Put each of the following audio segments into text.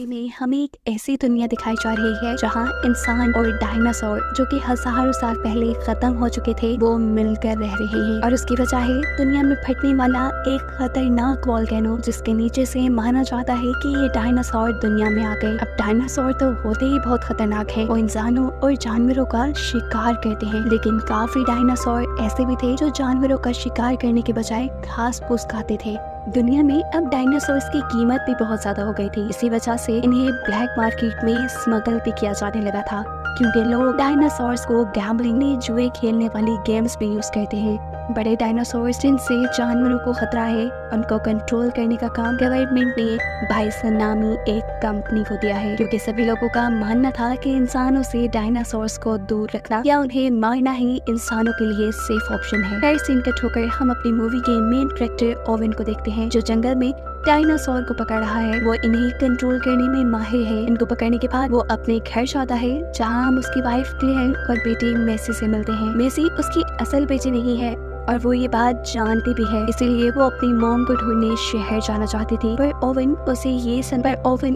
में हमें एक ऐसी दुनिया दिखाई जा रही है जहाँ इंसान और डायनासोर जो कि हजारों साल पहले खत्म हो चुके थे वो मिलकर रह रहे हैं। और उसकी वजह है दुनिया में फटने वाला एक खतरनाक वोल्केनो जिसके नीचे से माना जाता है कि ये डायनासोर दुनिया में आ गए। अब डायनासोर तो होते ही बहुत खतरनाक है, वो इंसानों और जानवरों का शिकार करते हैं, लेकिन काफी डायनासोर ऐसे भी थे जो जानवरों का शिकार करने के बजाय घास फूस खाते थे। दुनिया में अब डायनासोर्स की कीमत भी बहुत ज्यादा हो गई थी, इसी वजह से इन्हें ब्लैक मार्केट में स्मगल भी किया जाने लगा था, क्योंकि लोग डायनासोर्स को गैम्बलिंग में जुए खेलने वाली गेम्स में यूज करते हैं। बड़े डायनासोर्स जिनसे जानवरों को खतरा है उनको कंट्रोल करने का काम गवर्नमेंट ने बाइसन नामी एक कंपनी को दिया है, क्योंकि सभी लोगों का मानना था कि इंसानों से डायनासोर्स को दूर रखना या उन्हें मारना ही इंसानों के लिए सेफ ऑप्शन है। खैर सीन कट होकर हम अपनी मूवी के मेन कैरेक्टर ओवेन को देखते हैं जो जंगल में डायनासोर को पकड़ रहा है। वो इन्हें कंट्रोल करने में माहिर है। इनको पकड़ने के बाद वो अपने घर जाता है जहाँ हम उसकी वाइफ क्लेयर और बेटी मेसी से मिलते हैं। मेसी उसकी असल बेटी नहीं है और वो ये बात जानती भी है, इसीलिए वो अपनी मॉम को ढूंढने शहर जाना चाहती थी। पर ओवेन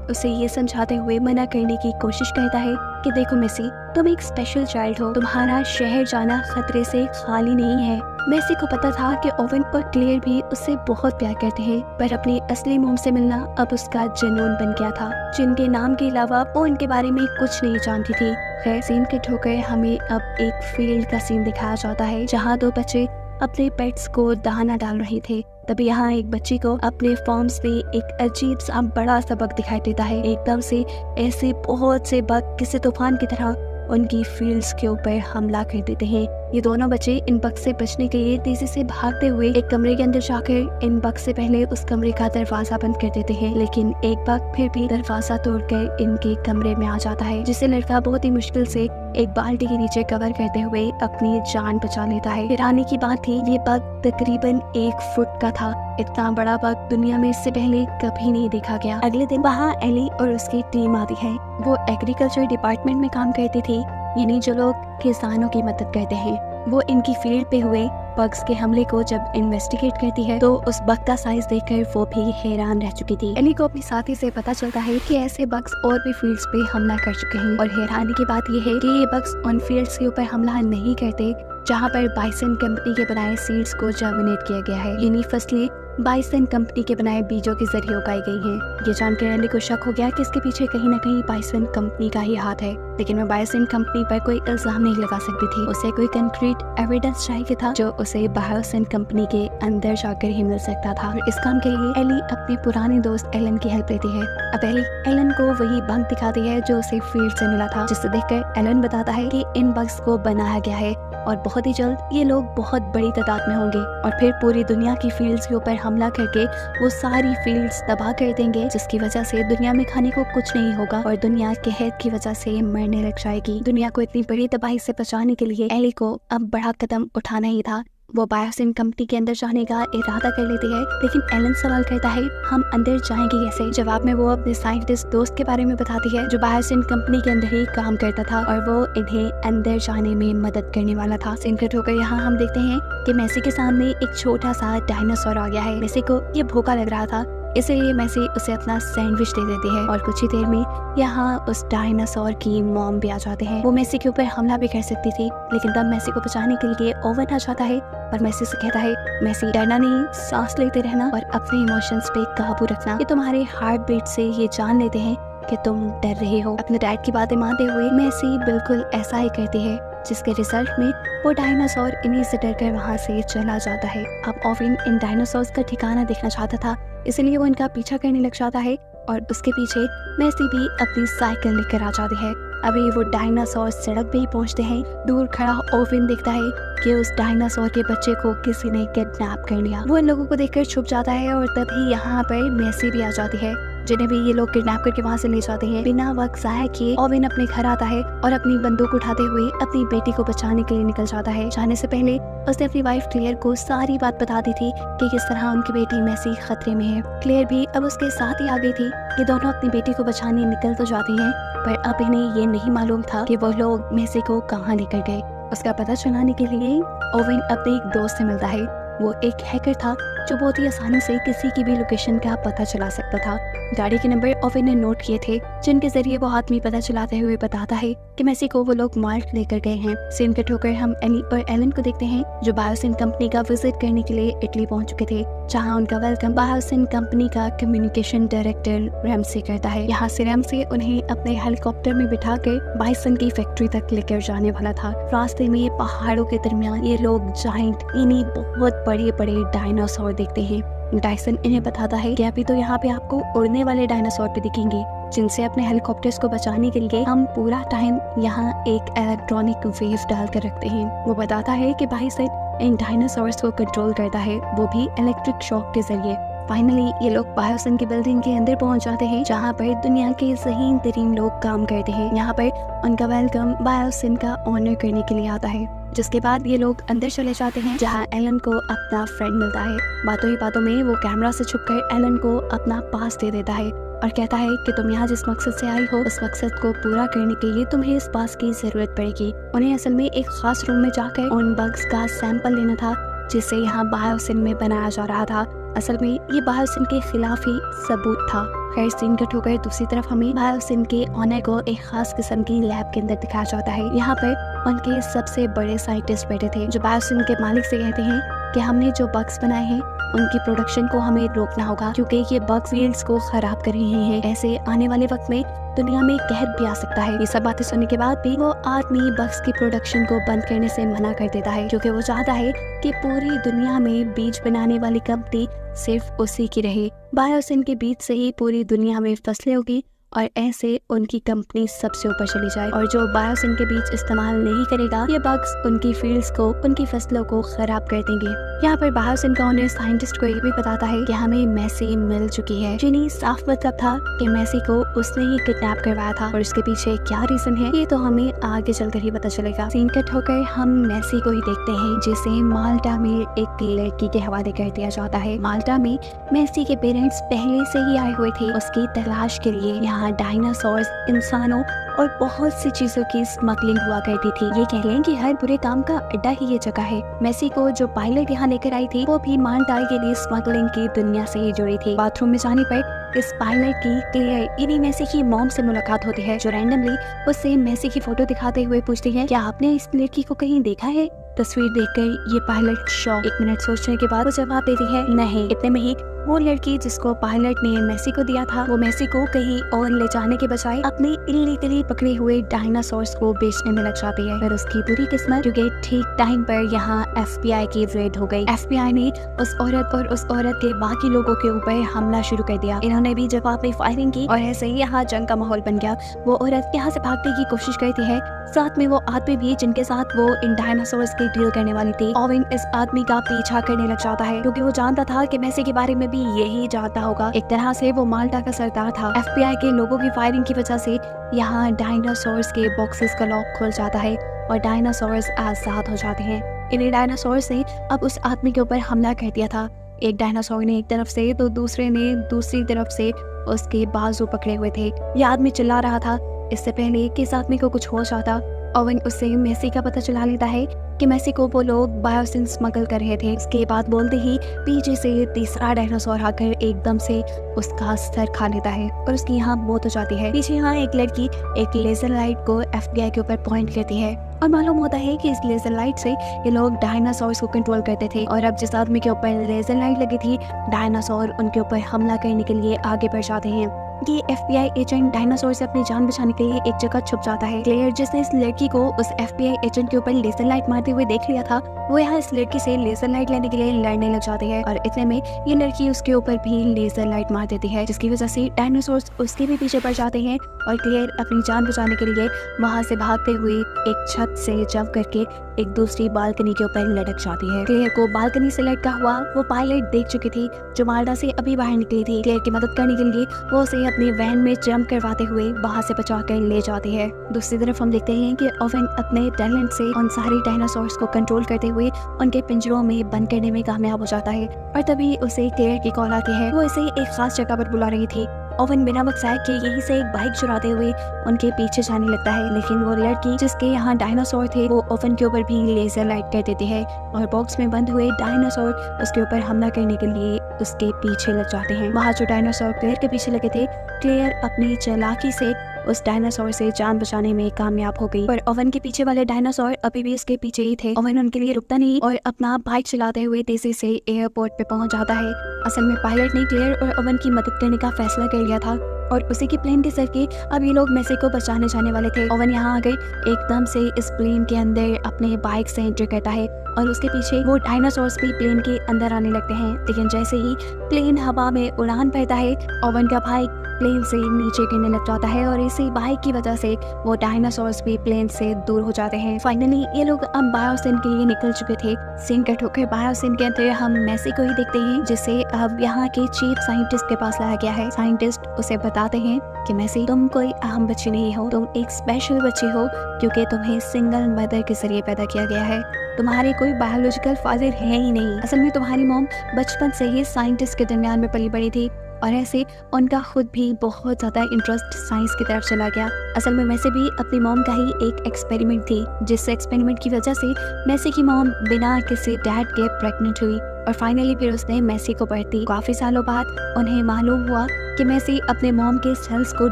उसे ये समझाते हुए मना करने की कोशिश करता है कि देखो मेसी, तुम एक स्पेशल चाइल्ड हो, तुम्हारा शहर जाना खतरे से खाली नहीं है। मेसी को पता था कि ओवेन और क्लेयर भी उससे बहुत प्यार करते हैं, पर अपनी असली मॉम से मिलना अब उसका जुनून बन गया था, जिनके नाम के अलावा वो उनके बारे में कुछ नहीं जानती थी। खैर सीन के ठोकर हमें अब एक फील्ड का सीन दिखाया जाता है जहाँ दो बच्चे अपने पेट्स को दाना डाल रहे थे। तभी यहाँ एक बच्ची को अपने फॉर्म्स में एक अजीब सा बड़ा सा बग दिखाई देता है। एकदम से ऐसे बहुत से बग किसी तूफान की तरह उनकी फील्ड्स के ऊपर हमला कर देते हैं। ये दोनों बच्चे इन बग से बचने के लिए तेजी से भागते हुए एक कमरे के अंदर जाकर इन बग से पहले उस कमरे का दरवाजा बंद कर देते हैं, लेकिन एक बग फिर भी दरवाजा तोड़कर इनके कमरे में आ जाता है, जिसे लड़का बहुत ही मुश्किल से एक बाल्टी के नीचे कवर करते हुए अपनी जान बचा लेता है। हैरानी की बात थी ये बग तकरीबन 1 फुट का था। इतना बड़ा बग दुनिया में इससे पहले कभी नहीं देखा गया। अगले दिन वहाँ एली और उसकी टीम आती है। वो एग्रीकल्चर डिपार्टमेंट में काम करती थी, यानी जो लोग किसानों की मदद करते हैं। वो इनकी फील्ड पे हुए बग्स के हमले को जब इन्वेस्टिगेट करती है तो उस बग का साइज देखकर वो भी हैरान रह चुकी थी। एली को अपनी साथी से पता चलता है कि ऐसे बग्स और भी फील्ड्स पे हमला कर चुके हैं, और हैरानी की बात ये है कि ये बग्स उन फील्ड्स के ऊपर हमला नहीं करते जहाँ पर बाइसन कंपनी के बनाए सीड्स को जर्मिनेट किया गया है, यानी फसलें बाइसन कंपनी के बनाए बीजों के जरिए उगाई गई हैं। ये जानकर एली को शक हो गया कि इसके पीछे कहीं न कहीं बाइसन कंपनी का ही हाथ है, लेकिन वो बाइसन कंपनी पर कोई इल्जाम नहीं लगा सकती थी। उसे कोई कंक्रीट एविडेंस चाहिए था जो उसे बाइसन कंपनी के अंदर जाकर ही मिल सकता था। और इस काम के लिए एली अपने पुराने दोस्त एलन की हेल्प लेती है। अब एली एलन को वही बग दिखाती है जो उसे फील्ड से मिला था, जिसे देखकर एलन बताता है कि इन बग्स को बनाया गया है और बहुत ही जल्द ये लोग बहुत बड़ी तादाद में होंगे और फिर पूरी दुनिया की फील्ड्स के ऊपर हमला करके वो सारी फील्ड्स तबाह कर देंगे, जिसकी वजह से दुनिया में खाने को कुछ नहीं होगा और दुनिया कहर की वजह से मरने लग जाएगी। दुनिया को इतनी बड़ी तबाही से बचाने के लिए एली को अब बड़ा कदम उठाना ही था। वो बायोसिन कंपनी के अंदर जाने का इरादा कर लेती है, लेकिन एलन सवाल करता है हम अंदर जाएंगे कैसे। जवाब में वो अपने साइंटिस्ट दोस्त के बारे में बताती है जो बायोसिन कंपनी के अंदर ही काम करता था और वो इन्हें अंदर जाने में मदद करने वाला था। सिंकट होकर यहाँ हम देखते हैं कि मेसी के सामने एक छोटा सा डायनासोर आ गया है। मेसी को ये भूखा लग रहा था, इसलिए मेसी उसे अपना सैंडविच दे देती है और कुछ ही देर में यहाँ उस डायनासोर की मॉम भी आ जाते हैं। वो मेसी के ऊपर हमला भी कर सकती थी, लेकिन तब मेसी को बचाने के लिए ओवन आ जाता है और मेसी से कहता है मेसी डरना नहीं, सांस लेते रहना और अपने इमोशंस पे काबू रखना। ये तुम्हारे हार्ट बीट से ये जान लेते हैं कि तुम डर रहे हो। अपने डैड की बातें मानते हुए मेसी बिल्कुल ऐसा ही करती है, जिसके रिजल्ट में वो डायनासोर इन्हीं से डरकर वहाँ से चला जाता है। अब ओवेन इन डायनासोर्स का ठिकाना देखना चाहता था, इसलिए वो इनका पीछा करने लग जाता है और उसके पीछे मेसी भी अपनी साइकिल लेकर आ जाती है। अभी वो डायनासोर सड़क पे ही पहुंचते हैं। दूर खड़ा ओवेन देखता है कि उस डायनासोर के बच्चे को किसी ने किडनैप कर लिया। वो इन लोगों को देखकर छुप जाता है और तभी यहाँ पर मेसी भी आ जाती है, जिन्हें भी ये लोग किडनैप करके वहाँ से ले जाते हैं। बिना वक्त जाया किए ओवेन अपने घर आता है और अपनी बंदूक उठाते हुए अपनी बेटी को बचाने के लिए निकल जाता है। जाने से पहले उसने अपनी वाइफ क्लेयर को सारी बात बता दी थी कि किस तरह उनकी बेटी मेसी खतरे में है। क्लेयर भी अब उसके साथ ही आ गई थी। ये दोनों अपनी बेटी को बचाने निकल तो जाती हैं, पर अब इन्हें ये नहीं मालूम था कि वो लोग मेसी को कहाँ लेकर गए। उसका पता चलाने के लिए ओवेन अपने एक दोस्त से मिलता है। वो एक हैकर था जो बहुत ही आसानी से किसी की भी लोकेशन का पता चला सकता था। गाड़ी के नंबर ओवेन ने नोट किए थे, जिनके जरिए वो आदमी पता चलाते हुए बताता है कि मेसी को वो लोग माल्ट लेकर गए हैं। सीन कट होकर हम एली और एलन को देखते हैं, जो बायोसिन कंपनी का विजिट करने के लिए इटली पहुंच चुके थे, जहां उनका वेलकम बायोसिन कंपनी का कम्युनिकेशन डायरेक्टर रैमसी करता है। यहाँ से रैमसी उन्हें अपने हेलीकॉप्टर में बिठाकर बायोसिन की फैक्ट्री तक लेकर जाने वाला था। रास्ते में पहाड़ों के दरमियान ये लोग जाइंट इन्हीं बहुत बड़े बड़े डायनासोर देखते हैं। डायसन इन्हें बताता है कि अभी तो यहाँ पे आपको उड़ने वाले डायनासोर भी दिखेंगे, जिनसे अपने हेलीकॉप्टर्स को बचाने के लिए हम पूरा टाइम यहाँ एक इलेक्ट्रॉनिक वेव डालकर रखते हैं। वो बताता है कि बायोसिन इन डायनासोर्स को कंट्रोल करता है, वो भी इलेक्ट्रिक शॉक के जरिए। फाइनली ये लोग बायोसिन की बिल्डिंग के अंदर पहुंच जाते हैं, जहां पर दुनिया के ज़हीन तरीन लोग काम करते हैं। यहाँ पर उनका वेलकम बायोसिन का ऑनर करने के लिए आता है। जिसके बाद ये लोग अंदर चले जाते हैं, जहां एलन को अपना फ्रेंड मिलता है। बातों ही बातों में वो कैमरा से छुपकर एलन को अपना पास दे देता है और कहता है कि तुम यहाँ जिस मकसद से आई हो, उस मकसद को पूरा करने के लिए तुम्हें इस पास की जरूरत पड़ेगी। उन्हें असल में एक खास रूम में जाकर उन बग्स का सैंपल लेना था, जिसे यहाँ बायोसिन में बनाया जा रहा था। असल में ये बायोसिन के खिलाफ ही सबूत था। खैर सीन कट होकर दूसरी तरफ हमें बायोसिन के ऑनर को एक खास किस्म की लैब के अंदर दिखाया जाता है। यहाँ पर उनके सबसे बड़े साइंटिस्ट बैठे थे, जो बायोसिन के मालिक से कहते हैं कि हमने जो बग्स बनाए हैं उनकी प्रोडक्शन को हमें रोकना होगा, क्योंकि ये बग्स फील्ड्स को खराब कर रहे हैं। ऐसे आने वाले वक्त में दुनिया में कहर भी आ सकता है। ये सब बातें सुनने के बाद भी वो आदमी बग्स की प्रोडक्शन को बंद करने से मना कर देता है, क्योंकि वो चाहता है कि पूरी दुनिया में बीज बनाने वाली कंपनी सिर्फ उसी की रहे। बायोसिन के बीज से ही पूरी दुनिया में फसलें होगी और ऐसे उनकी कंपनी सबसे ऊपर चली जाए, और जो बायोसिन के बीज इस्तेमाल नहीं करेगा, ये बग्स उनकी फील्ड्स को, उनकी फसलों को खराब कर देंगे। यहाँ पर बायोसिन का ओनर साइंटिस्ट को ये भी बताता है कि हमें मेसी मिल चुकी है। जिन्हें साफ मतलब था कि मेसी को उसने ही किडनैप करवाया था, और उसके पीछे क्या रीजन है ये तो हमें आगे चलकर ही पता चलेगा। सीन कट होकर हम मेसी को ही देखते हैं, जिसे माल्टा में एक लड़की के हवाले कर दिया जाता है। माल्टा में मेसी के पेरेंट्स पहले से ही आए हुए थे उसकी तलाश के लिए। यहाँ डायनासोर्स, इंसानों और बहुत सी चीजों की स्मगलिंग हुआ करती थी। ये कह लें कि हर बुरे काम का अड्डा ही ये जगह है। मेसी को जो पायलट यहाँ लेकर आई थी, वो भी माल्टा के लिए स्मगलिंग की दुनिया से ही जुड़ी थी। बाथरूम में जाने पर इस पायलट की क्लियर इन्हीं मेसी की मॉम से मुलाकात होती है, जो रैंडमली उससे मेसी की फोटो दिखाते हुए पूछती है, क्या आपने इस लड़की को कहीं देखा है? तस्वीर देखकर ये पायलट शॉक। 1 मिनट सोचने के बाद वो जवाब देती है, नहीं। इतने में ही वो लड़की जिसको पायलट ने मेसी को दिया था, वो मेसी को कहीं और ले जाने के बजाय अपने इल्लीगली पकड़े हुए डायनासोर्स को बेचने में लग जाती है। पर उसकी बुरी किस्मत, क्योंकि ठीक टाइम पर यहाँ FBI की रेड हो गई। FBI ने उस औरत और उस औरत के बाकी लोगों के ऊपर हमला शुरू कर दिया। इन्होंने भी जवाब में फायरिंग की और ऐसे ही यहाँ जंग का माहौल बन गया। वो औरत यहाँ से भागने की कोशिश करती है, साथ में वो आदमी भी जिनके साथ वो इन डायनासोर्स की डील करने वाली थी। ओवेन इस आदमी का पीछा करने लग जाता है, क्योंकि वो जानता था कि मेसी के बारे में भी यही जानता होगा। एक तरह से वो माल्टा का सरदार था। FBI के लोगों की फायरिंग की वजह से यहाँ डायनासोर्स के बॉक्सेस का लॉक खुल जाता है और डायनासोर्स आजाद हो जाते हैं। इन्हीं डायनासोर्स ने अब उस आदमी के ऊपर हमला कर दिया था। एक डायनासोर ने एक तरफ से तो दूसरे ने दूसरी तरफ से उसके बाजू पकड़े हुए थे। ये आदमी चिल्ला रहा था। इससे पहले कि इस आदमी को कुछ हो जाता, ओवेन उससे मेसी का पता चला लेता है कि मेसी को वो लोग बायोसिन स्मगल कर रहे थे। इसके बाद बोलते ही पीछे से तीसरा डायनासोर आकर एकदम से उसका सर खा लेता है और उसकी यहाँ मौत हो जाती है। पीछे यहाँ एक लड़की एक लेजर लाइट को FBI के ऊपर पॉइंट करती है और मालूम होता है कि इस लेजर लाइट से ये लोग डायनासोर्स को कंट्रोल करते थे, और अब जिस आदमी के ऊपर लेजर लाइट लगी थी, डायनासोर उनके ऊपर हमला करने के लिए आगे बढ़ जाते हैं। ये FBI एजेंट डायनासोर से अपनी जान बचाने के लिए एक जगह छुप जाता है। क्लेयर, जिसने इस लड़की को उस FBI एजेंट के ऊपर लेजर लाइट मारते हुए देख लिया था, वो यहाँ इस लड़की से लेजर लाइट लेने के लिए लड़ने लग जाती है, और इतने में ये लड़की उसके ऊपर भी लेजर लाइट मार देती है, जिसकी वजह से डायनासोर्स उसके भी पीछे पड़ जाते हैं और क्लेयर अपनी जान बचाने के लिए वहाँ से भागते हुए एक छत से जंप करके एक दूसरी बालकनी के ऊपर लटक जाती है। क्लेयर को बालकनी से लटका हुआ वो पायलट देख चुकी थी, जो माल्टा से अभी बाहर निकली थी। क्लेयर की मदद करने के लिए वो उसे अपनी वैन में जंप करवाते हुए वहाँ से बचा कर ले जाती है। दूसरी तरफ हम देखते हैं कि ओवेन अपने टैलेंट से उन सारे डायनासोर्स को कंट्रोल करते हुए उनके पिंजरों में बंद करने में कामयाब हो जाता है, और तभी उसे क्लेयर की कॉल आती है। वो इसे एक खास जगह पर बुला रही थी। ओवन बिना बक्साए कि यहीं से एक बाइक चुराते हुए उनके पीछे जाने लगता है, लेकिन वो लड़की जिसके यहाँ डायनासोर थे वो ओवन के ऊपर भी लेजर लाइट कर देती है और बॉक्स में बंद हुए डायनासोर उसके ऊपर हमला करने के लिए उसके पीछे लग जाते हैं। वहाँ जो डायनासोर क्लेयर के पीछे लगे थे, क्लेयर अपनी चालाकी से उस डायनासोर से जान बचाने में कामयाब हो गई, पर ओवन के पीछे वाले डायनासोर अभी भी उसके पीछे ही थे। ओवन उनके लिए रुकता नहीं और अपना बाइक चलाते हुए तेजी से एयरपोर्ट पे पहुंच जाता है। असल में पायलट ने क्लेयर और ओवन की मदद करने का फैसला कर लिया था और उसी की प्लेन के सर के अब ये लोग मेसी को बचाने जाने वाले थे। ओवन यहाँ आकर एकदम से इस प्लेन के अंदर अपने बाइक से एंटर करता है और उसके पीछे वो डायनासोर्स भी प्लेन के अंदर आने लगते हैं, लेकिन जैसे ही प्लेन हवा में उड़ान भरता है ओवन का बाइक प्लेन से नीचे गिरने लग जाता है और इसी बाइक की वजह से वो डायनासोर्स भी प्लेन से दूर हो जाते हैं। फाइनली ये लोग अब बायोसिन के लिए निकल चुके थे। सीन कट होकर बायोसिन के अंदर हम मेसी को ही देखते हैं, जिसे अब यहाँ के चीफ साइंटिस्ट के पास लाया गया है। साइंटिस्ट उसे बताते हैं कि मेसी, तुम कोई आम बच्ची नहीं हो, तुम एक स्पेशल बच्ची हो क्योंकि तुम्हें सिंगल मदर के जरिए पैदा किया गया है। तुम्हारे कोई बायोलॉजिकल फादर है ही नहीं। असल में तुम्हारी मॉम बचपन से ही साइंटिस्ट के दरमियान में पली बड़ी थी और ऐसे उनका खुद भी बहुत ज़्यादा इंटरेस्ट साइंस की तरफ चला गया। असल में मेसी भी अपनी मॉम का ही एक एक्सपेरिमेंट थी, जिस एक्सपेरिमेंट की वजह से मेसी की मॉम बिना किसी डैड के प्रेग्नेंट हुई और फाइनली फिर उसने मेसी को बर्थ दी। काफ़ी सालों बाद उन्हें मालूम हुआ कि मेसी अपने मॉम के सेल्स को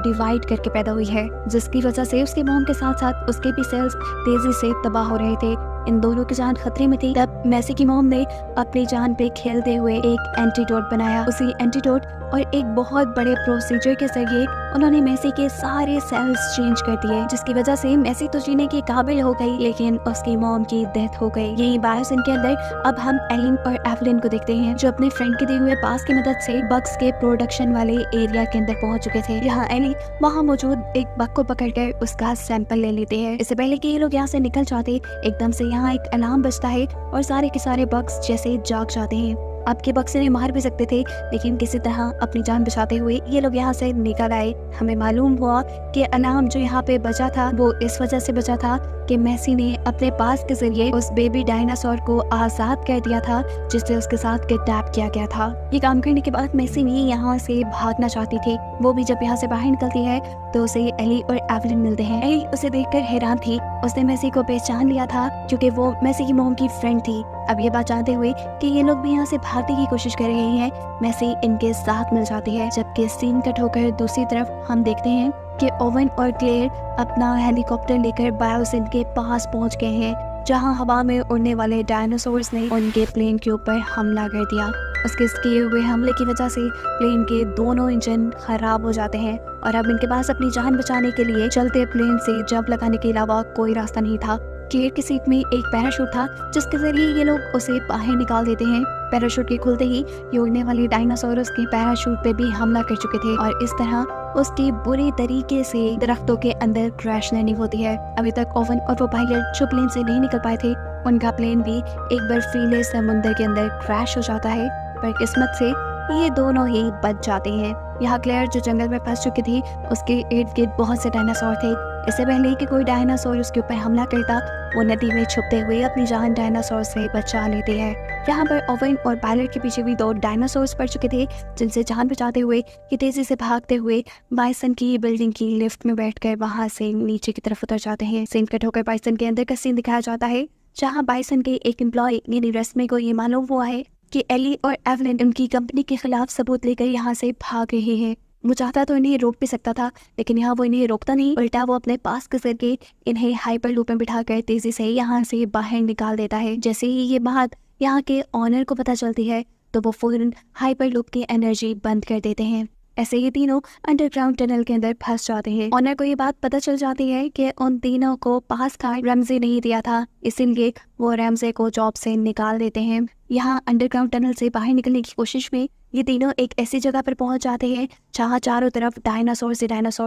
डिवाइड करके पैदा हुई है, जिसकी वजह से उसके मॉम के साथ साथ उसके भी सेल्स तेजी से तबाह हो रहे थे। इन दोनों की जान खतरे में थी। तब मेसी की मॉम ने अपनी जान पे खेलते हुए एक एंटीडोट बनाया। उसी एंटीडोट और एक बहुत बड़े प्रोसीजर के जरिए उन्होंने मेसी के सारे सेल्स चेंज कर दिए, जिसकी वजह से मेसी तो जीने के काबिल हो गई, लेकिन उसकी मॉम की डेथ हो गई। यही बायोसिन के अंदर अब हम एलिन और एवलिन को देखते हैं, जो अपने फ्रेंड के दिए हुए पास की मदद से बग्स के प्रोडक्शन वाले एरिया के अंदर पहुंच चुके थे। यहाँ एलिन वहाँ मौजूद एक बग को पकड़कर उसका सैंपल ले लेते हैं। इससे पहले कि ये लोग यहाँ से निकल जाते, एकदम से यहाँ एक अलार्म बजता है और सारे के सारे बग्स जैसे जाग जाते हैं। आपके बक्स इन्हें मार भी सकते थे, लेकिन किसी तरह अपनी जान बचाते हुए ये लोग यहाँ से निकल आए। हमें मालूम हुआ कि अलार्म जो यहाँ पे बजा था वो इस वजह से बजा था कि मेसी ने अपने पास के जरिए उस बेबी डायनासोर को आजाद कर दिया था, जिससे उसके साथ किडनैप किया गया था। ये काम करने के बाद मेसी भी यहाँ से भागना चाहती थी। वो भी जब यहाँ से बाहर निकलती है तो उसे एली और एवलिन मिलते हैं। एली उसे देखकर हैरान थी। उसने मेसी को पहचान लिया था क्योंकि वो मेसी की मॉम की फ्रेंड थी। अब ये बात जानते हुए कि ये लोग भी यहाँ से भागने की कोशिश कर रहे हैं, मेसी इनके साथ मिल जाती है। जबकि सीन कट होकर दूसरी तरफ हम देखते हैं कि ओवन और क्लेयर अपना हेलीकॉप्टर लेकर बायोसिन के पास पहुंच गए हैं, जहां हवा में उड़ने वाले डायनासोर्स ने उनके प्लेन के ऊपर हमला कर दिया। उसके किए हुए हमले की वजह से प्लेन के दोनों इंजन खराब हो जाते हैं और अब इनके पास अपनी जान बचाने के लिए चलते प्लेन से जंप लगाने के अलावा कोई रास्ता नहीं था। क्लेयर की सीट में एक पैराशूट था, जिसके जरिए ये लोग उसे बाहर निकाल देते हैं। पैराशूट के खुलते ही ये उड़ने वाले डायनासोर उसके पैराशूट पे भी हमला कर चुके थे और इस तरह उसकी बुरी तरीके से दरख्तों के अंदर क्रैश लैंडिंग होती है। अभी तक ओवन और वो पायलट जो प्लेन से नहीं निकल पाए थे, उनका प्लेन भी एक बर्फीले समुद्र के अंदर क्रैश हो जाता है, पर किस्मत से ये दोनों ही बच जाते हैं। यहाँ क्लेयर जो जंगल में फंस चुकी थी, उसके इर्द गिर्द बहुत से डायनासोर थे। इससे पहले कि कोई डायनासोर उसके ऊपर हमला करता, वो नदी में छुपते हुए अपनी जान डायनासोर से बचा लेते हैं। यहाँ पर ओवन और पायलट के पीछे भी दो डायनासोर्स पड़ चुके थे, जिनसे जान बचाते हुए ये तेजी से भागते हुए बाइसन की बिल्डिंग की लिफ्ट में बैठकर वहां से नीचे की तरफ उतर जाते हैं। सीन कट होकर बाइसन के अंदर का सीन दिखाया जाता है, जहाँ बाइसन के एक एम्प्लॉय यानी रेस्मे को ये मालूम हुआ है कि एली और एवलिन उनकी कंपनी के खिलाफ सबूत लेकर यहाँ से भाग रहे हैं। वो चाहता तो इन्हें रोक भी सकता था, लेकिन यहाँ वो इन्हें रोकता नहीं, उल्टा वो अपने पास करके इन्हें हाइपर लूप में बिठाकर तेजी से यहाँ से बाहर निकाल देता है। जैसे ही ये बात यहाँ के ऑनर को पता चलती है तो वो फौरन हाइपर लूप की एनर्जी बंद कर देते हैं। ऐसे ही तीनों अंडरग्राउंड टनल के अंदर फंस जाते हैं। ऑनर को ये बात पता चल जाती है कि उन तीनों को पास का रैमजे नहीं दिया था, इसीलिए वो रैमजे को जॉब से निकाल देते हैं। यहाँ अंडरग्राउंड टनल से बाहर निकलने की कोशिश में ये तीनों एक ऐसी जगह पर पहुंच जाते हैं जहाँ चारों तरफ डायनासोर्स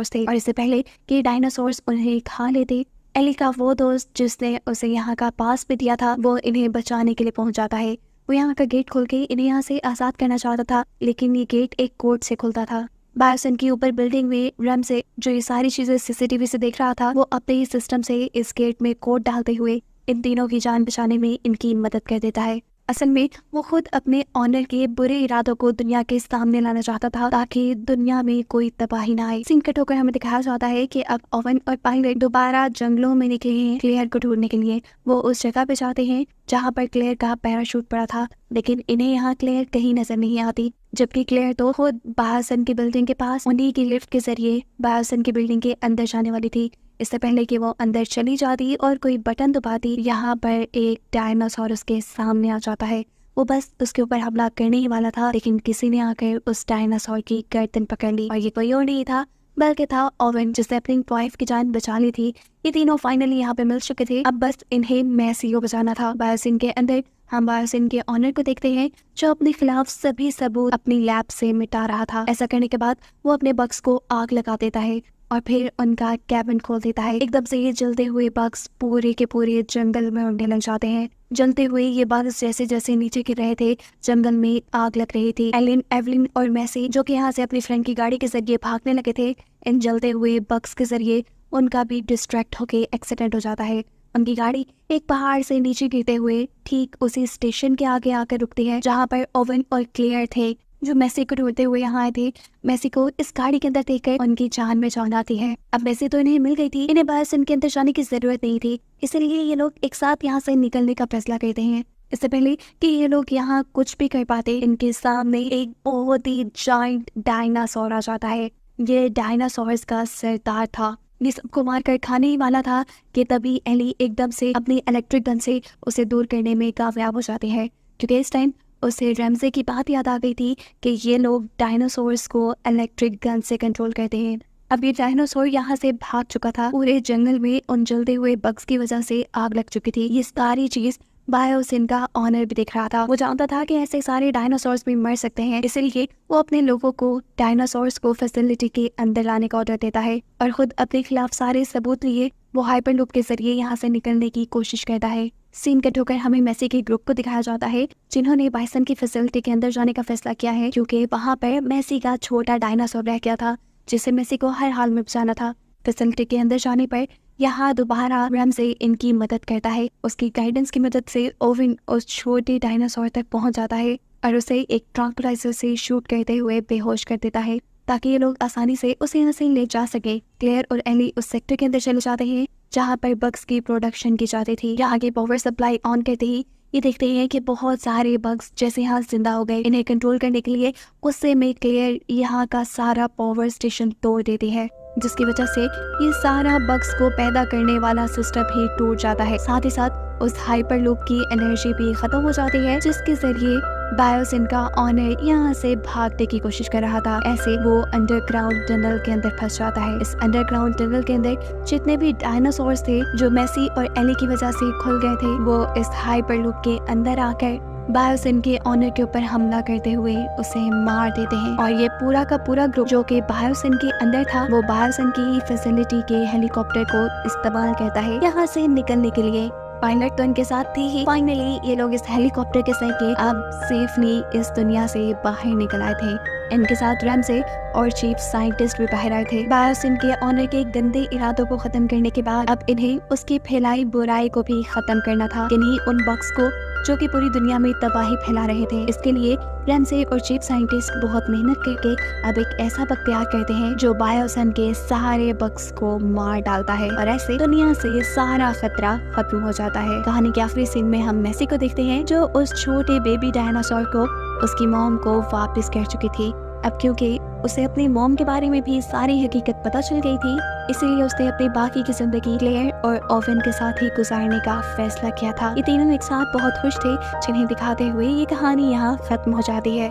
थे और इससे पहले कि डायनासोर्स उन्हें खा लेते, एली का वो दोस्त जिसने उसे यहाँ का पास भी दिया था, वो इन्हें बचाने के लिए पहुंच जाता है। वो यहाँ का गेट खोल के इन्हें यहाँ से आजाद करना चाहता था, लेकिन ये गेट एक कोड से खुलता था। बायोसिन की ऊपर बिल्डिंग में रैमजे, जो ये सारी चीजें सीसीटीवी से देख रहा था, वो अपने ही सिस्टम से इस गेट में कोड डालते हुए इन तीनों की जान बचाने में इनकी मदद कर देता है। असल में वो खुद अपने ऑनर के बुरे इरादों को दुनिया के सामने लाना चाहता था ताकि दुनिया में कोई तबाही ना आए। सीन कट होकर हमें दिखाया जाता है कि अब ओवन और पायलट दोबारा जंगलों में निकले हैं क्लेयर को ढूंढने के लिए। वो उस जगह पे जाते हैं जहाँ पर क्लेयर का पैराशूट पड़ा था, लेकिन इन्हें यहाँ क्लेयर कहीं नजर नहीं आती, जबकि क्लेयर तो खुद बायोसन की बिल्डिंग के पास उन्हीं की लिफ्ट के जरिए बायोसन की बिल्डिंग के अंदर जाने वाली थी। इससे पहले कि वो अंदर चली जाती और कोई बटन दबाती, यहाँ पर एक डायनासोर उसके सामने आ जाता है। वो बस उसके ऊपर हमला करने ही वाला था, लेकिन किसी ने आकर उस डायनासोर की गर्दन पकड़ ली और ये कोई और नहीं था बल्कि था ओवन, जिसने अपनी वाइफ की जान बचा ली थी। ये तीनों फाइनली यहाँ पे मिल चुके थे, अब बस इन्हें मैसी को बचाना था। बायोसिन के अंदर हम बायोसिन के ऑनर को देखते हैं जो अपने खिलाफ सभी सबूत अपनी लैब से मिटा रहा था। ऐसा करने के बाद वो अपने बक्स को आग लगा देता है और फिर उनका कैबिन खोल देता है। एकदम से ये जलते हुए बग्स पूरे के पूरे जंगल में उड़ने लग जाते हैं। जलते हुए ये बग्स जैसे जैसे नीचे गिर रहे थे, जंगल में आग लग रही थी। एलिन, एवलिन और मैसी जो कि यहाँ से अपनी फ्रेंड की गाड़ी के जरिए भागने लगे थे, इन जलते हुए बग्स के जरिए उनका भी डिस्ट्रैक्ट होके एक्सीडेंट हो जाता है। उनकी गाड़ी एक पहाड़ से नीचे गिरते हुए ठीक उसी स्टेशन के आगे आकर रुकती है जहाँ पर ओवन और क्लेयर थे जो मैसी को ढूंढते हुए यहाँ आए थे। मैसी को इस गाड़ी के अंदर देखकर उनकी जान में जान आती है। अब मैसी तो इन्हें मिल गई थी, इन्हें बायोसिन के अंदर जाने की जरूरत नहीं थी, इसलिए ये लोग एक साथ यहाँ से निकलने का फैसला करते हैं। इससे पहले कि ये लोग यहाँ कुछ भी कर पाते, इनके सामने एक बहुत ही जायंट डायनासोर आ जाता है। ये डायनासोर्स का सरदार था, ये सबको मार कर खाने ही वाला था कि तभी एली एकदम से अपनी इलेक्ट्रिक गन से उसे दूर करने में कामयाब हो जाती है, क्योंकि इस टाइम उसे रैमजे की बात याद आ गई थी कि ये लोग डायनासोर्स को इलेक्ट्रिक गन से कंट्रोल करते हैं। अब ये डायनासोर यहाँ से भाग चुका था, पूरे जंगल में उन जलते हुए बग्स की वजह से आग लग चुकी थी। ये सारी चीज बायोसिन का ऑनर भी देख रहा था। वो जानता था कि ऐसे सारे डायनासोर्स भी मर सकते हैं, इसलिए वो अपने लोगों को डायनासोर्स को फैसिलिटी के अंदर लाने का ऑर्डर देता है और खुद अपने खिलाफ सारे सबूत लिए वो हाइपरलूप के जरिए यहाँ से निकलने की कोशिश करता है। सीन कट होकर हमें मैसी के ग्रुप को दिखाया जाता है जिन्होंने बाइसन की फैसिलिटी के अंदर जाने का फैसला किया है, क्योंकि वहाँ पर मैसी का छोटा डायनासोर रह गया था जिसे मैसी को हर हाल में बचाना था। फैसिलिटी के अंदर जाने पर यहाँ दोबारा रैमजे इनकी मदद करता है। उसकी गाइडेंस की मदद से ओवन उस छोटे डायनासोर तक पहुँच जाता है और उसे एक ट्रैंक्विलाइजर से शूट करते हुए बेहोश कर देता है ताकि ये लोग आसानी से उसे यहाँ से ले जा सके। क्लेयर और एली उस सेक्टर के अंदर चले जाते हैं जहाँ पर बग्स की प्रोडक्शन की जाती थी। यहाँ आगे पावर सप्लाई ऑन करते ही ये देखते हैं कि बहुत सारे बग्स जैसे यहाँ जिंदा हो गए। इन्हें कंट्रोल करने के लिए गुस्से में क्लेयर यहाँ का सारा पावर स्टेशन तोड़ देती है, जिसकी वजह से ये सारा बग्स को पैदा करने वाला सिस्टम ही टूट जाता है। साथ ही साथ उस हाइपरलूप की एनर्जी भी खत्म हो जाती है, जिसके जरिए बायोसिन का ऑनर यहाँ से भागने की कोशिश कर रहा था। ऐसे वो अंडरग्राउंड टनल के अंदर फंस जाता है। इस अंडरग्राउंड टनल के अंदर जितने भी डायनासोर्स थे जो मैसी और एली की वजह से खुल गए थे, वो इस हाइपरलूप के अंदर आकर बायोसिन के ऑनर के ऊपर हमला करते हुए उसे मार देते हैं। और ये पूरा का पूरा ग्रुप जो कि बायोसिन के अंदर था, वो बायोसिन की फैसिलिटी के हेलीकॉप्टर को इस्तेमाल करता है यहाँ से निकलने के लिए। पायलट तो इनके साथ थी ही। फाइनली ये लोग इस हेलीकॉप्टर के सहारे अब सेफली इस दुनिया से बाहर निकल आए थे। इनके साथ रैमजे और चीफ साइंटिस्ट भी बाहर आए थे। बायोसिन के ऑनर के गंदे इरादों को खत्म करने के बाद अब इन्हें उसकी फैलाई बुराई को भी खत्म करना था, किन्हीं उन बग्स को जो कि पूरी दुनिया में तबाही फैला रहे थे। इसके लिए रैमजे और चीफ साइंटिस्ट बहुत मेहनत करके अब एक ऐसा बग तैयार करते हैं जो बायोसिन के सारे बग्स को मार डालता है और ऐसे दुनिया से सारा खतरा खत्म हो जाता है। कहानी के आखिरी सीन में हम मैसी को देखते हैं जो उस छोटे बेबी डायनासोर को उसकी मॉम को वापस कर चुकी थी। अब क्योंकि उसे अपनी मॉम के बारे में भी सारी हकीकत पता चल गई थी, इसीलिए उसने अपनी बाकी की जिंदगी क्लेयर और ओवन के साथ ही गुजारने का फैसला किया था। ये तीनों एक साथ बहुत खुश थे, जिन्हें दिखाते हुए ये कहानी यहाँ खत्म हो जाती है।